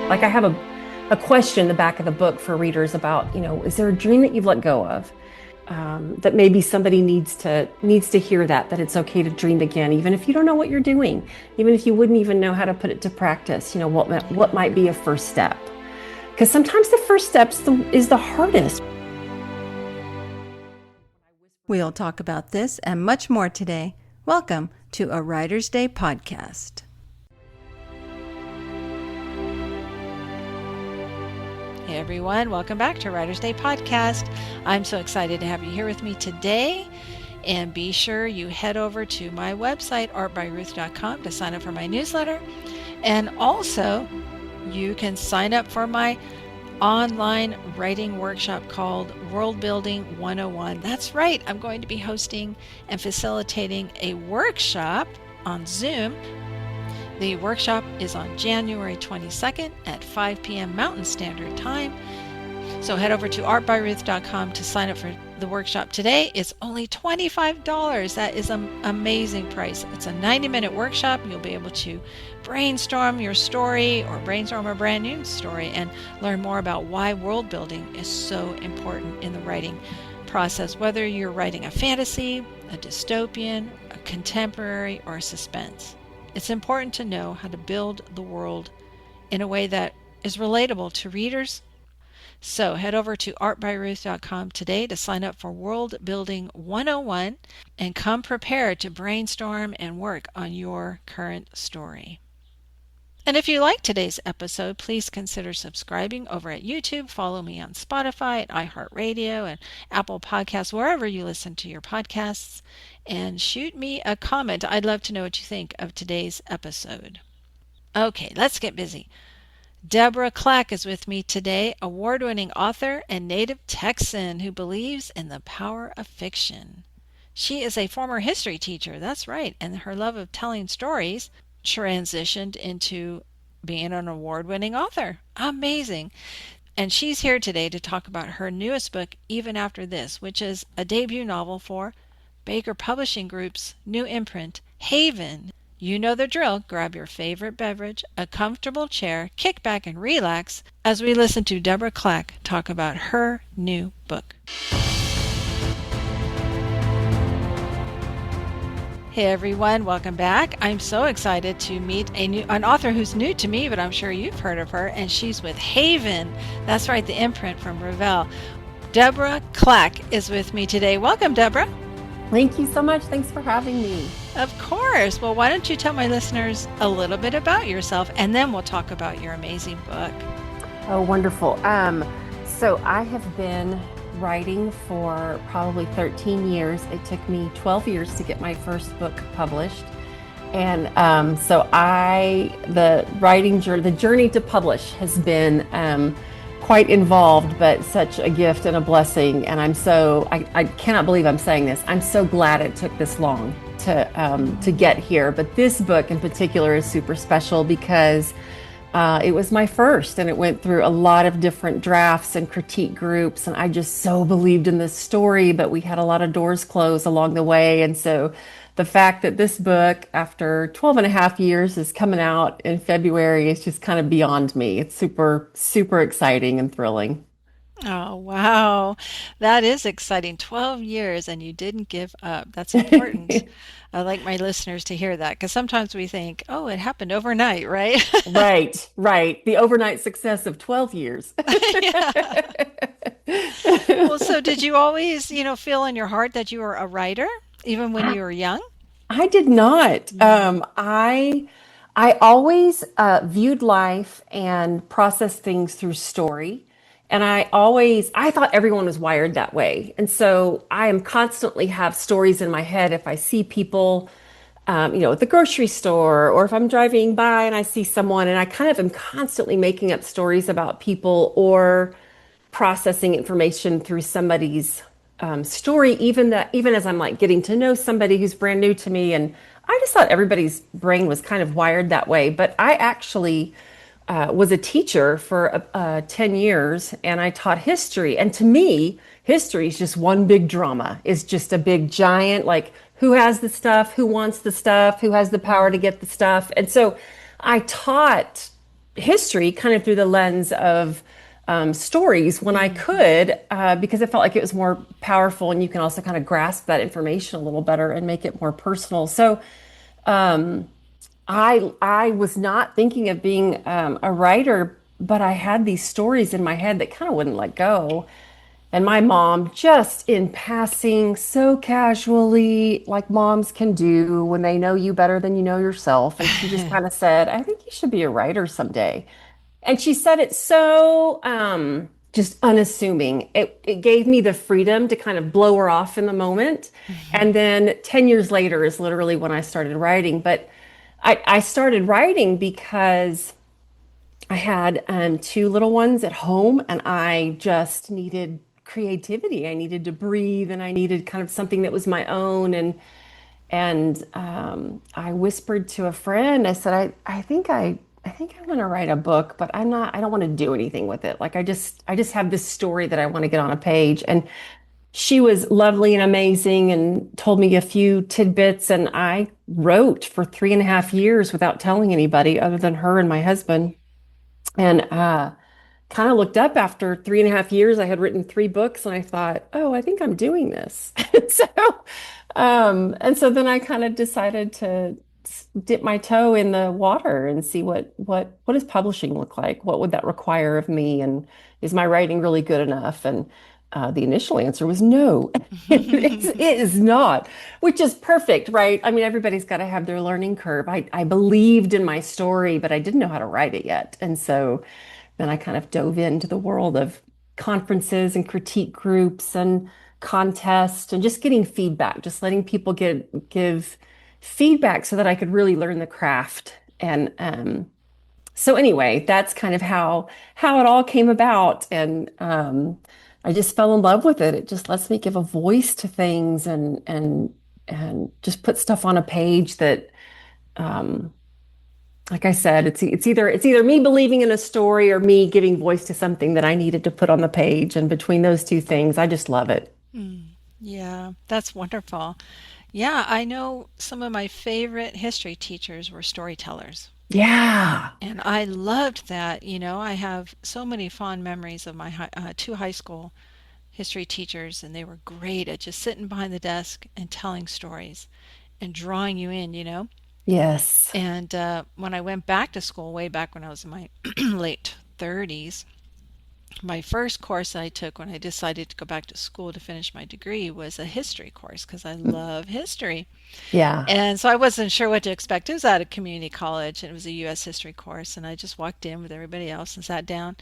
Like I have a question in the back of the book for readers about, is there a dream that you've let go of? That maybe somebody needs to hear that it's okay to dream again, even if you don't know what you're doing, even if you wouldn't even know how to put it to practice. What might be a first step? Because sometimes the first step is the hardest. We'll talk about this and much more today. Welcome to a Writer's Day podcast. Hey everyone, welcome back to Writer's Day podcast. I'm so excited to have you here with me today. And be sure you head over to my website, artbyruth.com, to sign up for my newsletter. And also, you can sign up for my online writing workshop called World Building 101. That's right, I'm going to be hosting and facilitating a workshop on Zoom. The workshop is on January 22nd at 5 p.m. Mountain Standard Time. So head over to artbyruth.com to sign up for the workshop today. It's only $25. That is an amazing price. It's a 90-minute workshop. You'll be able to brainstorm your story or brainstorm a brand new story and learn more about why world building is so important in the writing process, whether you're writing a fantasy, a dystopian, a contemporary, or a suspense. It's important to know how to build the world in a way that is relatable to readers. So head over to artbyruth.com today to sign up for World Building 101 and come prepared to brainstorm and work on your current story. And if you like today's episode, please consider subscribing over at YouTube. Follow me on Spotify, at iHeartRadio, and Apple Podcasts, wherever you listen to your podcasts. And shoot me a comment. I'd love to know what you think of today's episode. Okay, let's get busy. Deborah Clack is with me today, award-winning author and native Texan who believes in the power of fiction. She is a former history teacher, that's right, and her love of telling stories transitioned into being an award-winning author. Amazing. And she's here today to talk about her newest book, Even After This, which is a debut novel for Baker Publishing Group's new imprint, Haven. You know the drill. Grab your favorite beverage, a comfortable chair, kick back and relax as we listen to Deborah Clack talk about her new book. Hey everyone, welcome back. I'm so excited to meet an author who's new to me, but I'm sure you've heard of her, and she's with Haven. That's right, the imprint from Revell. Deborah Clack is with me today. Welcome, Deborah. Thank you so much. Thanks for having me. Of course. Well, why don't you tell my listeners a little bit about yourself, and then we'll talk about your amazing book. Oh, wonderful. So I have been writing for probably 13 years. It took me 12 years to get my first book published. And the writing journey, the journey to publish has been quite involved, but such a gift and a blessing. And I cannot believe I'm saying this. I'm so glad it took this long to get here. But this book in particular is super special because it was my first, and it went through a lot of different drafts and critique groups, and I just so believed in this story, but we had a lot of doors closed along the way. And so the fact that this book, after 12 and a half years, is coming out in February is just kind of beyond me. It's super, super exciting and thrilling. Oh, wow. That is exciting. 12 years and you didn't give up. That's important. I like my listeners to hear that because sometimes we think, oh, it happened overnight, right? Right, right. The overnight success of 12 years. Yeah. Well, so did you always, feel in your heart that you were a writer, even when you were young? I did not. Mm. I always viewed life and processed things through story. And I thought everyone was wired that way. And so I am constantly have stories in my head if I see people, at the grocery store, or if I'm driving by and I see someone, and I kind of am constantly making up stories about people or processing information through somebody's story, even as I'm like getting to know somebody who's brand new to me. And I just thought everybody's brain was kind of wired that way. But I actually was a teacher for 10 years, and I taught history. And to me, history is just one big drama. It's just a big giant, like, who has the stuff, who wants the stuff, who has the power to get the stuff. And so I taught history kind of through the lens of stories when I Mm-hmm. could, because I felt like it was more powerful and you can also kind of grasp that information a little better and make it more personal. So I was not thinking of being a writer, but I had these stories in my head that kind of wouldn't let go. And my mom, just in passing, so casually, like moms can do when they know you better than you know yourself. And she just kind of said, I think you should be a writer someday. And she said it so just unassuming. It gave me the freedom to kind of blow her off in the moment. Mm-hmm. And then 10 years later is literally when I started writing. But I started writing because I had two little ones at home and I just needed creativity. I needed to breathe and I needed kind of something that was my own. And I whispered to a friend, I said, I think I'm gonna write a book, but I don't want to do anything with it. Like I just have this story that I want to get on a page. And she was lovely and amazing and told me a few tidbits. And I wrote for 3.5 years without telling anybody other than her and my husband. And kind of looked up after 3.5 years. I had written 3 books, and I thought, oh, I think I'm doing this. And so then I kind of decided to dip my toe in the water and see what does publishing look like? What would that require of me? And is my writing really good enough? And the initial answer was no, it is not, which is perfect, right? I mean, everybody's got to have their learning curve. I believed in my story, but I didn't know how to write it yet. And so then I kind of dove into the world of conferences and critique groups and contests and just getting feedback, just letting people give feedback so that I could really learn the craft. And so anyway, that's kind of how it all came about. And I just fell in love with it. It just lets me give a voice to things and just put stuff on a page that um, like I said, it's either me believing in a story or me giving voice to something that I needed to put on the page. And between those two things, I just love it. Mm. Yeah, that's wonderful. Yeah, I know some of my favorite history teachers were storytellers. Yeah. And I loved that. I have so many fond memories of my two high school history teachers, and they were great at just sitting behind the desk and telling stories and drawing you in. Yes. And when I went back to school, way back when I was in my late 30s, my first course I took when I decided to go back to school to finish my degree was a history course because I love history. Yeah. And so I wasn't sure what to expect. It was at a community college and it was a U.S. history course. And I just walked in with everybody else and sat down.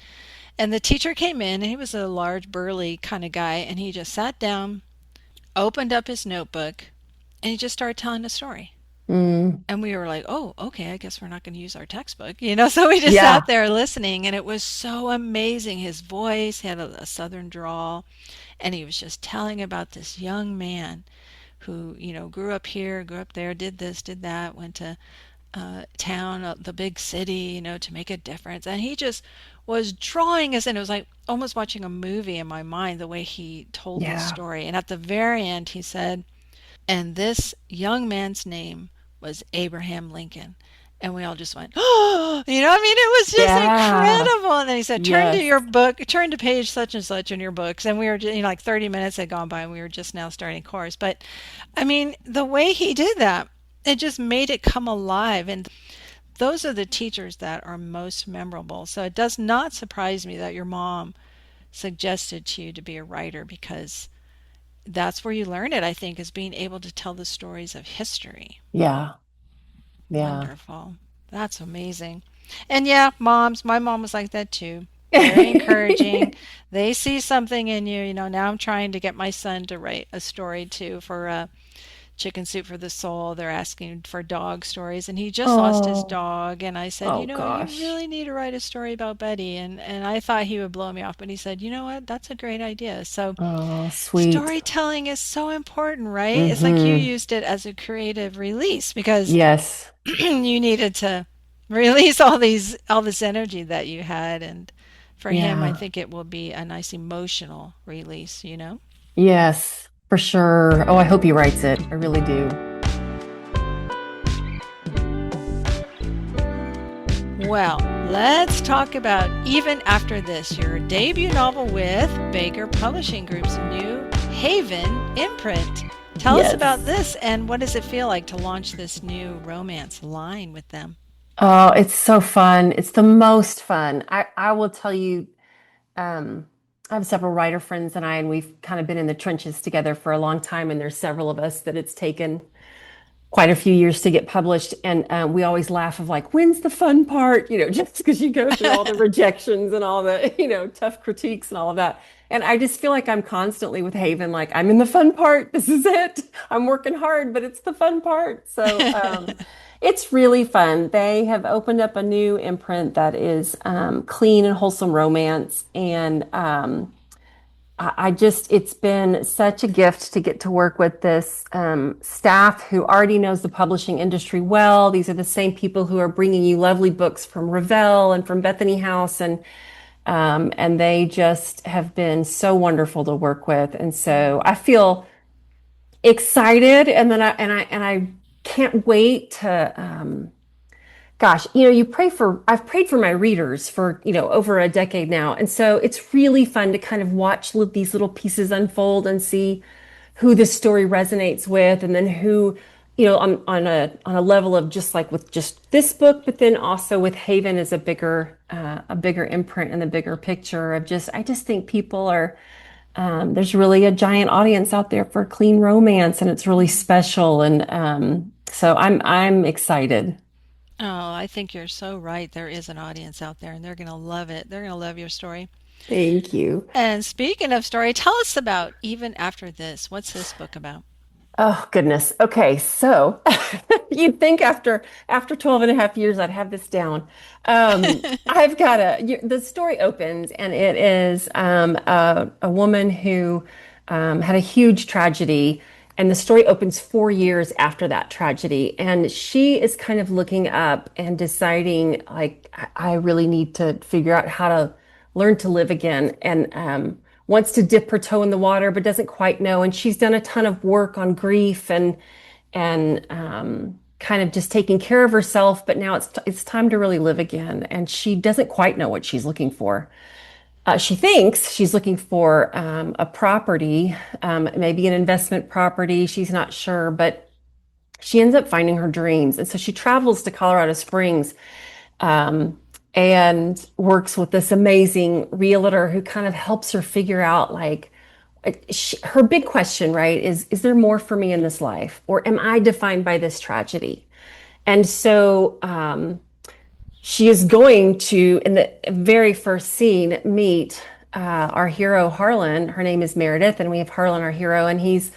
And the teacher came in and he was a large, burly kind of guy. And he just sat down, opened up his notebook, and he just started telling a story. Mm. And we were like, oh, okay, I guess we're not going to use our textbook. So we just Yeah. sat there listening, and it was so amazing. His voice had a southern drawl, and he was just telling about this young man who grew up here, grew up there, did this, did that, went to town, the big city, to make a difference. And he just was drawing us in. It was like almost watching a movie in my mind, the way he told this Yeah. story. And at the very end, he said, and this young man's name was Abraham Lincoln. And we all just went, oh, I mean, it was just Yeah. incredible. And then he said, turn to Yes. your book, turn to page such and such in your books. And we were, like 30 minutes had gone by and we were just now starting course. But I mean, the way he did that, it just made it come alive. And those are the teachers that are most memorable. So it does not surprise me that your mom suggested to you to be a writer because that's where you learn it, I think, is being able to tell the stories of history. Yeah. Yeah. Wonderful. That's amazing. And yeah, my mom was like that too. Very encouraging. They see something in you. Now I'm trying to get my son to write a story too for Chicken Soup for the Soul. They're asking for dog stories, and he just lost his Oh, dog. And I said, oh you gosh. really need to write a story about Betty. And I thought he would blow me off, but he said, you know what? That's a great idea. So Oh, sweet. storytelling is so important, right? It's like you Mm-hmm. used it as a creative release because Yes. you needed to release all this energy that you had, and for him I Yeah. think it will be a nice emotional release. Yes, for sure. Oh, I hope he writes it. I really do. Well, Let's talk about Even After This, your debut novel with Baker Publishing Group's new Haven imprint. Tell us about Yes. this and what does it feel like to launch this new romance line with them? Oh, it's so fun. It's the most fun. I will tell you, I have several writer friends and we've kind of been in the trenches together for a long time, and there's several of us that it's taken quite a few years to get published. And we always laugh of like, when's the fun part? Just because you go through all the rejections and all the, tough critiques and all of that. And I just feel like I'm constantly with Haven, like I'm in the fun part. This is it. I'm working hard, but it's the fun part. So it's really fun. They have opened up a new imprint that is clean and wholesome romance. And it's been such a gift to get to work with this staff who already knows the publishing industry well. These are the same people who are bringing you lovely books from Revell and from Bethany House, and they just have been so wonderful to work with. And so I feel excited, and I can't wait to gosh, I've prayed for my readers for, over a decade now. And so it's really fun to kind of watch these little pieces unfold and see who this story resonates with, and then who, on a level of just like with just this book, but then also with Haven as a bigger imprint and the bigger picture of I just think people are, there's really a giant audience out there for clean romance, and it's really special. And so I'm excited. Oh, I think you're so right. There is an audience out there and they're going to love it. They're going to love your story. Thank you. And speaking of story, tell us about Even After This. What's this book about? Oh goodness. Okay, so you'd think after 12 and a half years I'd have this down. I've got the story opens, and it is a woman who had a huge tragedy, and the story opens 4 years after that tragedy, and she is kind of looking up and deciding like I really need to figure out how to learn to live again, and wants to dip her toe in the water but doesn't quite know. And she's done a ton of work on grief and kind of just taking care of herself, but now it's time to really live again, and she doesn't quite know what she's looking for. She thinks she's looking for a property, maybe an investment property. She's not sure, but she ends up finding her dreams. And so she travels to Colorado Springs, and works with this amazing realtor who kind of helps her figure out like her big question, right, is there more for me in this life, or am I defined by this tragedy? And so she is going to, in the very first scene, meet our hero Harlan. Her name is Meredith, and we have Harlan, our hero, and he's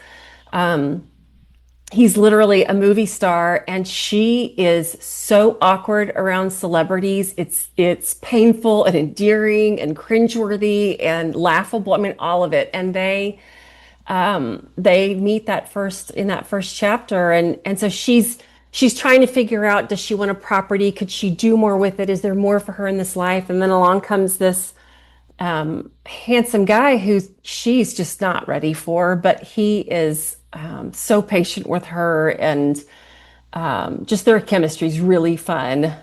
literally a movie star, and she is so awkward around celebrities. It's painful and endearing and cringeworthy and laughable. I mean, all of it. And they meet in that first chapter, and so she's trying to figure out, does she want a property? Could she do more with it? Is there more for her in this life? And then along comes this handsome guy who she's just not ready for, but he is so patient with her, and just their chemistry is really fun.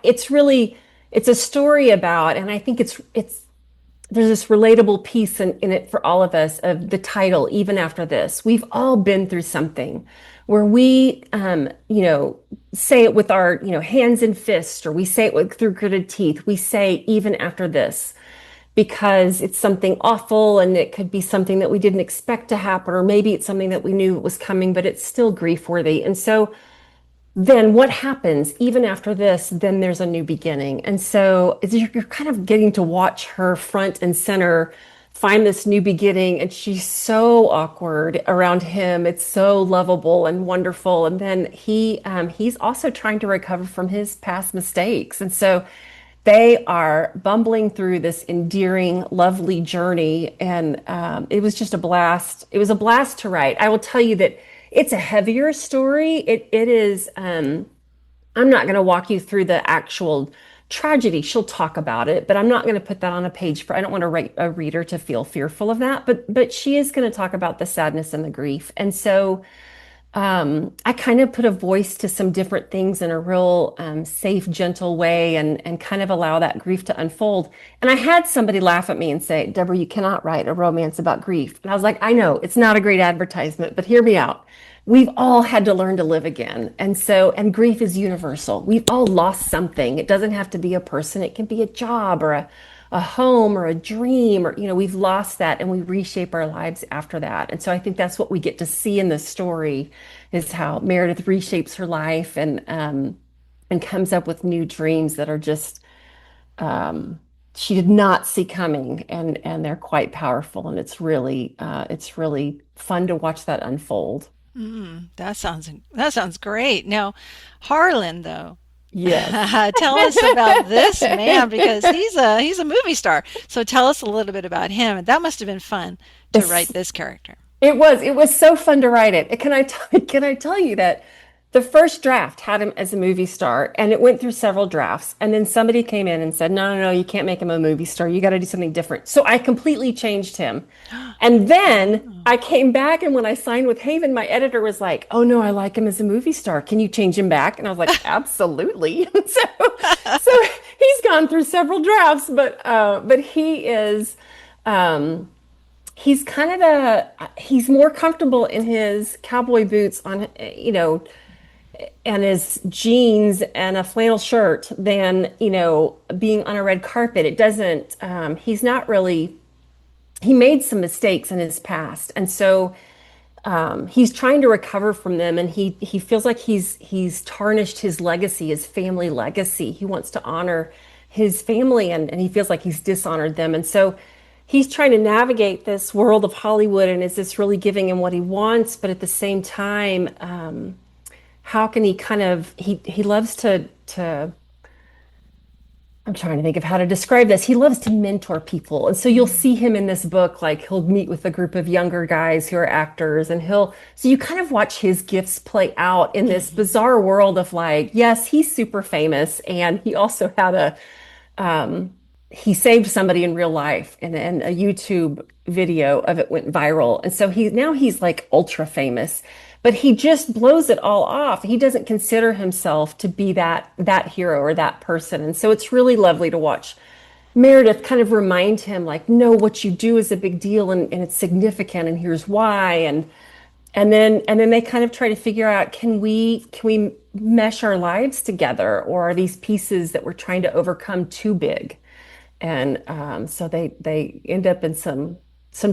It's a story about, and I think there's this relatable piece in it for all of us of the title, Even After This. We've all been through something where we, say it with our, hands and fists, or we say it through gritted teeth. We say, even after this, because it's something awful, and it could be something that we didn't expect to happen, or maybe it's something that we knew was coming, but it's still grief worthy. And so then what happens even after this? Then there's a new beginning. And so you're kind of getting to watch her front and center find this new beginning, and she's so awkward around him. It's so lovable and wonderful. And then he's also trying to recover from his past mistakes. And so they are bumbling through this endearing, lovely journey. And it was just a blast. It was a blast to write. I will tell you that it's a heavier story. It is, I'm not going to walk you through the actual tragedy. She'll talk about it, but I'm not going to put that on a page I don't want a reader to feel fearful of that. But she is going to talk about the sadness and the grief. And so I kind of put a voice to some different things in a real safe, gentle way and kind of allow that grief to unfold. And I had somebody laugh at me and say, Deborah, you cannot write a romance about grief. And I was like, I know it's not a great advertisement, but hear me out. We've all had to learn to live again. And grief is universal. We've all lost something. It doesn't have to be a person, it can be a job or a home or a dream, or we've lost that and we reshape our lives after that. And so I think that's what we get to see in this story, is how Meredith reshapes her life and comes up with new dreams that are just she did not see coming, and they're quite powerful, and it's really fun to watch that unfold. That sounds great. Now, Harlan, though, Yes. tell us about this man because he's a movie star. So tell us a little bit about him. That must have been fun to write It's this character. It was so fun to write it. Can I tell you that the first draft had him as a movie star, and it went through several drafts, and then somebody came in and said, "No, no, no, you can't make him a movie star. You got to do something different." So I completely changed him. And then I came back, and when I signed with Haven, my editor was like, "Oh no, I like him as a movie star. Can you change him back?" And I was like, "Absolutely." So he's gone through several drafts, but he is he's kind of he's more comfortable in his cowboy boots on and his jeans and a flannel shirt than being on a red carpet. It doesn't he's not really, he made some mistakes in his past, and so he's trying to recover from them, and he feels like he's tarnished his legacy, his family legacy. He wants to honor his family, and he feels like he's dishonored them, and so he's trying to navigate this world of Hollywood. And is this really giving him what he wants? But at the same time, how can he kind of he loves to I'm trying to think of how to describe this. He loves to mentor people. And so you'll see him in this book, like he'll meet with a group of younger guys who are actors, and so you kind of watch his gifts play out in this bizarre world of, like, yes, he's super famous. And he also had he saved somebody in real life, and a YouTube video of it went viral. And so he's like ultra famous, but he just blows it all off. He doesn't consider himself to be that hero or that person. And so it's really lovely to watch Meredith kind of remind him, like, no, what you do is a big deal, and it's significant, and here's why. And then they kind of try to figure out, can we mesh our lives together, or are these pieces that we're trying to overcome too big? And so they end up in some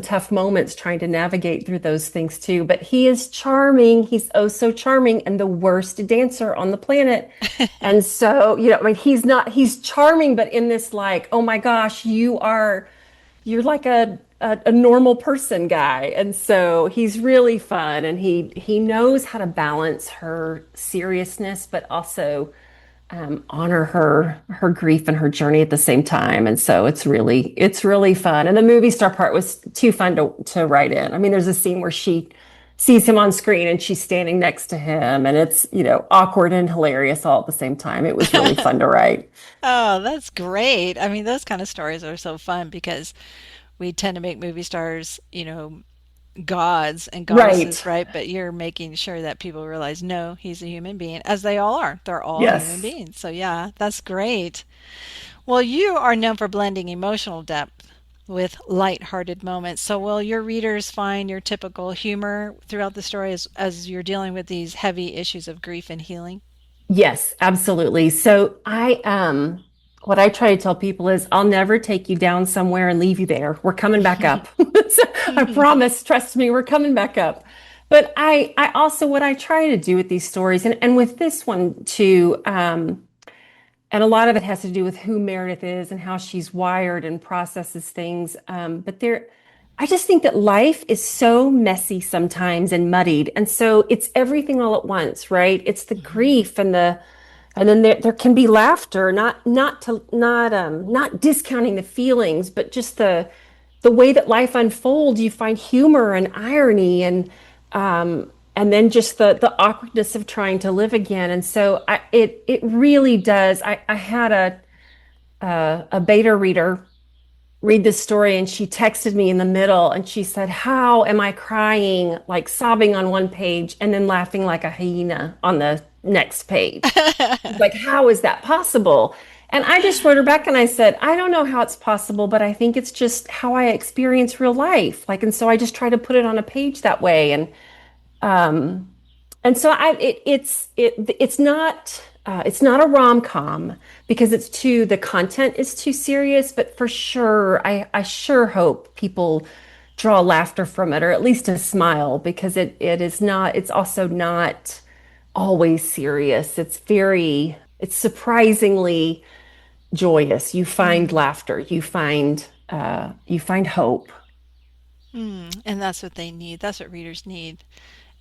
tough moments trying to navigate through those things too. But he is charming. He's oh so charming, and the worst dancer on the planet. And so, I mean, he's charming, but in this, like, oh my gosh, you're like a normal person guy. And so he's really fun, and he knows how to balance her seriousness, but also honor her grief and her journey at the same time. And so it's really fun. And the movie star part was too fun to write in. I mean, there's a scene where she sees him on screen and she's standing next to him, and it's awkward and hilarious all at the same time. It was really fun to write. Oh, that's great. I mean, those kind of stories are so fun because we tend to make movie stars, gods and Right. goddesses, right? But you're making sure that people realize, no, he's a human being, as they all are. They're all human Yes. beings. So, yeah, that's great. Well, you are known for blending emotional depth with light-hearted moments. So, will your readers find your typical humor throughout the story as you're dealing with these heavy issues of grief and healing? Yes, absolutely. So what I try to tell people is, I'll never take you down somewhere and leave you there. We're coming back up. So I promise, trust me, we're coming back up. But I also, what I try to do with these stories, and with this one too, and a lot of it has to do with who Meredith is and how she's wired and processes things. I just think that life is so messy sometimes and muddied. And so it's everything all at once, right? It's the grief and then there can be laughter, not discounting the feelings, but just the way that life unfolds. You find humor and irony, and then just the awkwardness of trying to live again. And so it really does. I had a beta reader read this story, and she texted me in the middle and she said, "How am I crying, like sobbing on one page and then laughing like a hyena on the next page?" She's like, "How is that possible?" And I just wrote her back and I said, "I don't know how it's possible, but I think it's just how I experience real life. Like, and so I just try to put it on a page that way." Um, and so it's not a rom-com because the content is too serious, but for sure I sure hope people draw laughter from it, or at least a smile, because it's also not always serious. It's surprisingly joyous. You find Mm. laughter, you find hope. And that's what they need. That's what readers need.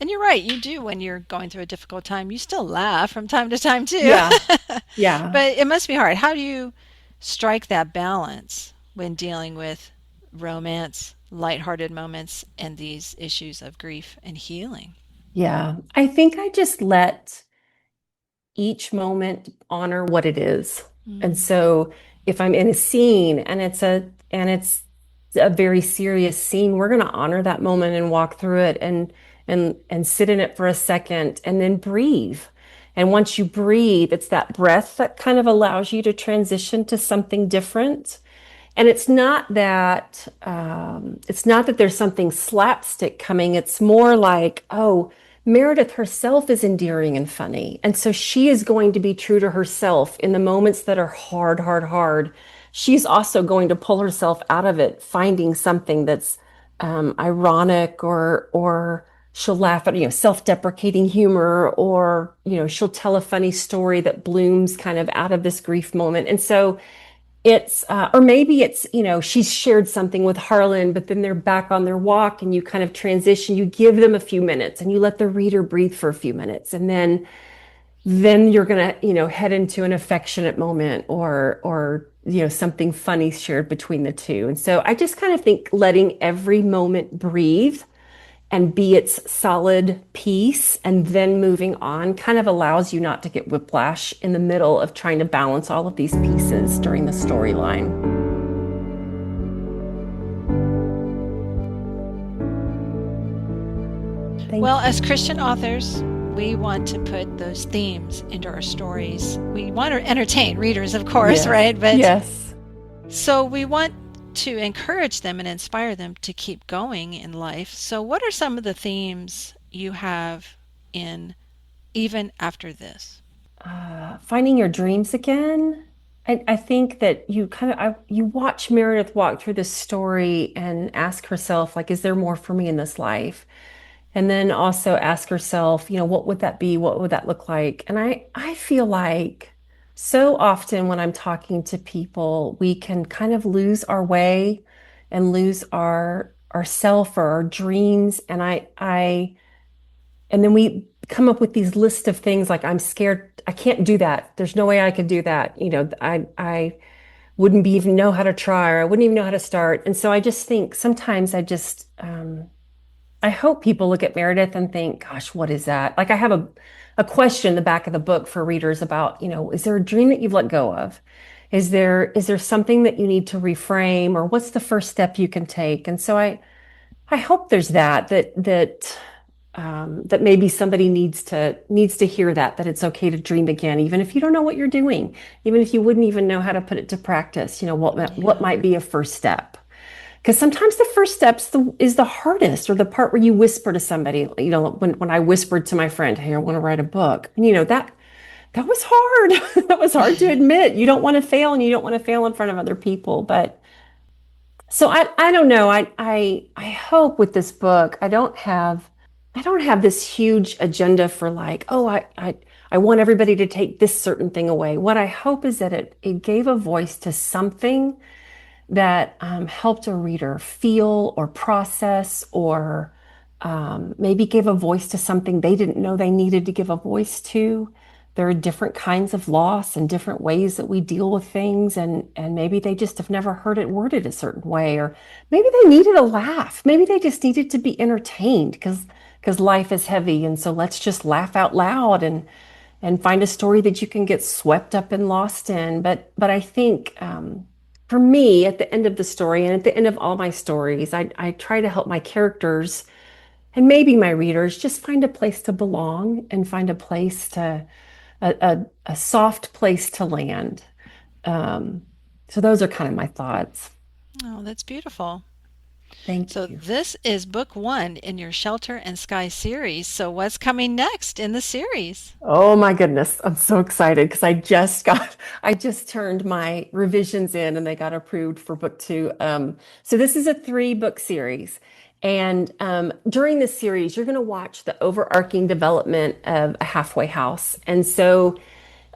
And you're right, you do when you're going through a difficult time. You still laugh from time to time too. Yeah, yeah. But it must be hard. How do you strike that balance when dealing with romance, lighthearted moments, and these issues of grief and healing? Yeah, I think I just let each moment honor what it is. And Mm. so if I'm in a scene and it's a very serious scene, we're going to honor that moment and walk through it and sit in it for a second and then breathe. And once you breathe, it's that breath that kind of allows you to transition to something different. And it's not that there's something slapstick coming. It's more like, oh, Meredith herself is endearing and funny. And so she is going to be true to herself in the moments that are hard, hard, hard. She's also going to pull herself out of it, finding something that's ironic, or she'll laugh at, self-deprecating humor, or, she'll tell a funny story that blooms kind of out of this grief moment. And so or maybe it's, she's shared something with Harlan, but then they're back on their walk and you kind of transition, you give them a few minutes and you let the reader breathe for a few minutes. And then you're going to, head into an affectionate moment, or, something funny shared between the two. And so I just kind of think letting every moment breathe and be its solid piece and then moving on kind of allows you not to get whiplash in the middle of trying to balance all of these pieces during the storyline. Thank Well, as you. Christian authors, we want to put those themes into our stories. We want to entertain readers, of course, Yes. right? But Yes. so we want to encourage them and inspire them to keep going in life. So, what are some of the themes you have in even after this? Finding your dreams again. I think that you watch Meredith walk through this story and ask herself, like, is there more for me in this life? And then also ask herself, what would that be? What would that look like? And I feel like so often when I'm talking to people, we can kind of lose our way and lose our self or our dreams. And then we come up with these list of things like, I'm scared, I can't do that. There's no way I could do that. I wouldn't be even know how to try, or I wouldn't even know how to start. And so I just think sometimes I hope people look at Meredith and think, gosh, what is that? Like, I have a question in the back of the book for readers about, is there a dream that you've let go of? Is there something that you need to reframe, or what's the first step you can take? And so I hope there's that maybe somebody needs to hear that it's okay to dream again, even if you don't know what you're doing, even if you wouldn't even know how to put it to practice. What Yeah. might be a first step? Because sometimes the first is the hardest, or the part where you whisper to somebody. When I whispered to my friend, "Hey, I want to write a book," and that was hard. That was hard to admit. You don't want to fail, and you don't want to fail in front of other people. But so I don't know. I hope with this book I don't have this huge agenda for, like, oh, I want everybody to take this certain thing away. What I hope is that it gave a voice to something that helped a reader feel or process, or maybe gave a voice to something they didn't know they needed to give a voice to. There are different kinds of loss and different ways that we deal with things, and maybe they just have never heard it worded a certain way, or maybe they needed a laugh. Maybe they just needed to be entertained because life is heavy, and so let's just laugh out loud and find a story that you can get swept up and lost in. But I think for me, at the end of the story and at the end of all my stories, I try to help my characters and maybe my readers just find a place to belong and find a place to, a soft place to land. Um, so those are kind of my thoughts. Oh, that's beautiful. Thank So you. this is book one in your Shelter and Sky series. So what's coming next in the series? Oh my goodness. I'm so excited because I just turned my revisions in and they got approved for book two. So this is a 3-book series. And during this series, you're going to watch the overarching development of a halfway house. And so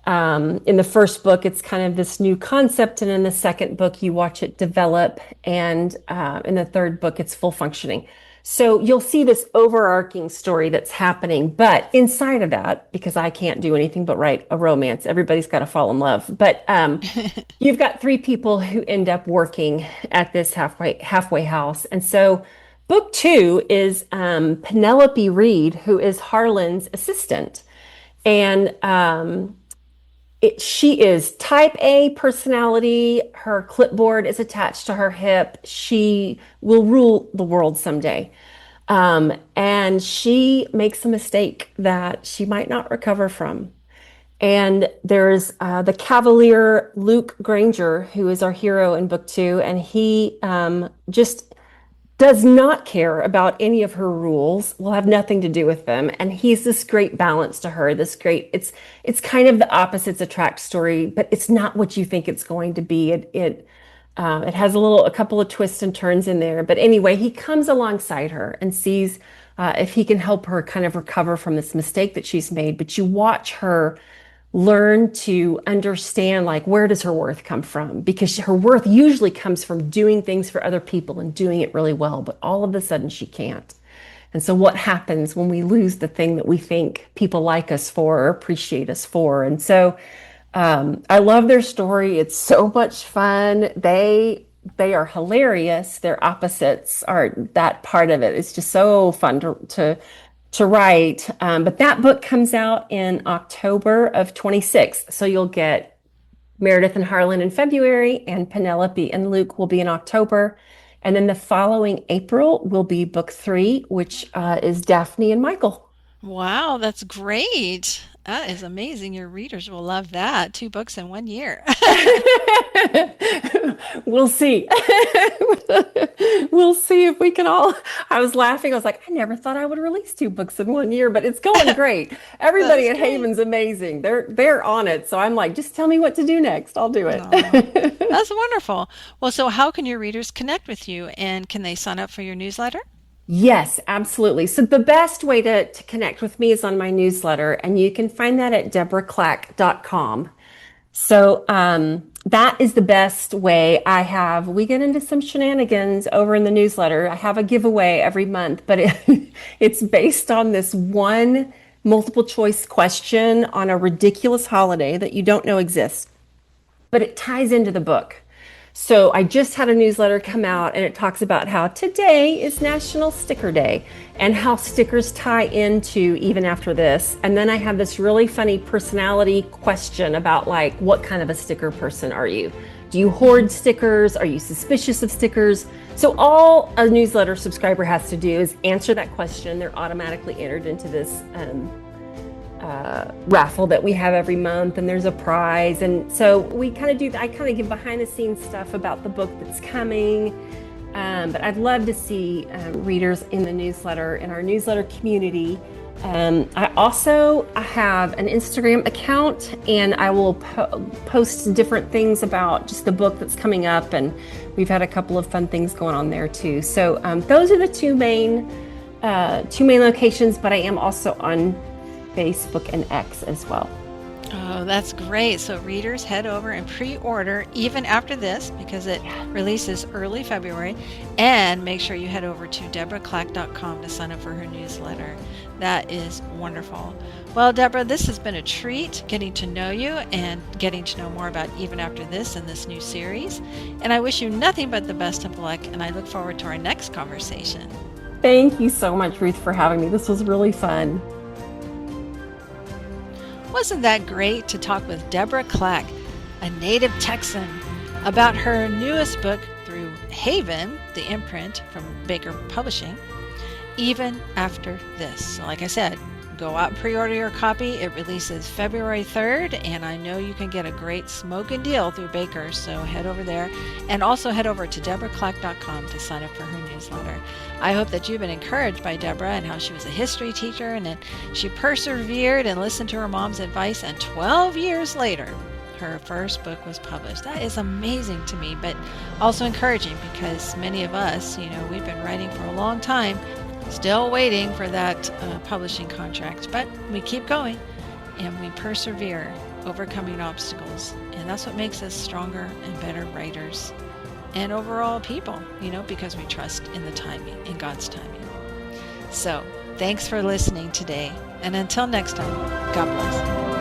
in the first book, it's kind of this new concept. And in the second book, you watch it develop. And in the third book, it's full functioning. So you'll see this overarching story that's happening. But inside of that, because I can't do anything but write a romance, everybody's got to fall in love. But you've got 3 people who end up working at this halfway house. And so book two is Penelope Reed, who is Harlan's assistant. And she is type A personality. Her clipboard is attached to her hip. She will rule the world someday. And she makes a mistake that she might not recover from. And there's the Cavalier Luke Granger, who is our hero in book two, and he just does not care about any of her rules, will have nothing to do with them. And he's this great balance to her, it's kind of the opposites attract story, but it's not what you think it's going to be. It has a couple of twists and turns in there. But anyway, he comes alongside her and sees if he can help her kind of recover from this mistake that she's made. But you watch her learn to understand, like, where does her worth come from? Because her worth usually comes from doing things for other people and doing it really well, but all of a sudden she can't. And so what happens when we lose the thing that we think people like us for or appreciate us for? And so I love their story. It's so much fun. They are hilarious. Their opposites are that part of it. It's just so fun to write. But that book comes out in October of 26. So you'll get Meredith and Harlan in February, and Penelope and Luke will be in October. And then the following April will be book 3, which is Daphne and Michael. Wow, that's great. That is amazing. Your readers will love that. 2 books in 1 year. We'll see. We'll see if we can all. I was laughing. I was like, I never thought I would release 2 books in 1 year, but it's going great. Everybody That's at great. Haven's amazing. They're on it. So I'm like, just tell me what to do next. I'll do Oh, it. that's wonderful. Well, so how can your readers connect with you and can they sign up for your newsletter? Yes, absolutely. So the best way to connect with me is on my newsletter, and you can find that at deborahclack.com. So that is the best way. We get into some shenanigans over in the newsletter. I have a giveaway every month, but it's based on this one multiple choice question on a ridiculous holiday that you don't know exists, but it ties into the book. So I just had a newsletter come out and it talks about how today is National Sticker Day and how stickers tie into even after this. And then I have this really funny personality question about, like, what kind of a sticker person are you? Do you hoard stickers? Are you suspicious of stickers? So all a newsletter subscriber has to do is answer that question. They're automatically entered into this raffle that we have every month, and there's a prize. And so I kind of give behind the scenes stuff about the book that's coming. But I'd love to see readers in the newsletter, in our newsletter community. I have an Instagram account, and I will post different things about just the book that's coming up. And we've had a couple of fun things going on there too. So those are the two main locations, but I am also on Facebook and X as well. Oh, that's great. So readers head over and pre-order even after this because it releases early February. And make sure you head over to deborahclack.com to sign up for her newsletter. That is wonderful. Well, Deborah, this has been a treat getting to know you and getting to know more about Even After This and this new series. And I wish you nothing but the best of luck, and I look forward to our next conversation. Thank you so much, Ruth, for having me. This was really fun. Wasn't that great to talk with Deborah Clack, a native Texan about her newest book through Haven, the imprint from Baker Publishing, Even After This. So like I said, go out and pre-order your copy. It releases February 3rd, and I know you can get a great smoking deal through Baker's, so head over there. And also head over to deborahclack.com to sign up for her newsletter. I hope that you've been encouraged by Deborah and how she was a history teacher, and then she persevered and listened to her mom's advice, and 12 years later, her first book was published. That is amazing to me, but also encouraging, because many of us, we've been writing for a long time, still waiting for that publishing contract, but we keep going and we persevere, overcoming obstacles, and that's what makes us stronger and better writers and overall people, because we trust in the timing, in God's timing. So thanks for listening today, and until next time, God bless.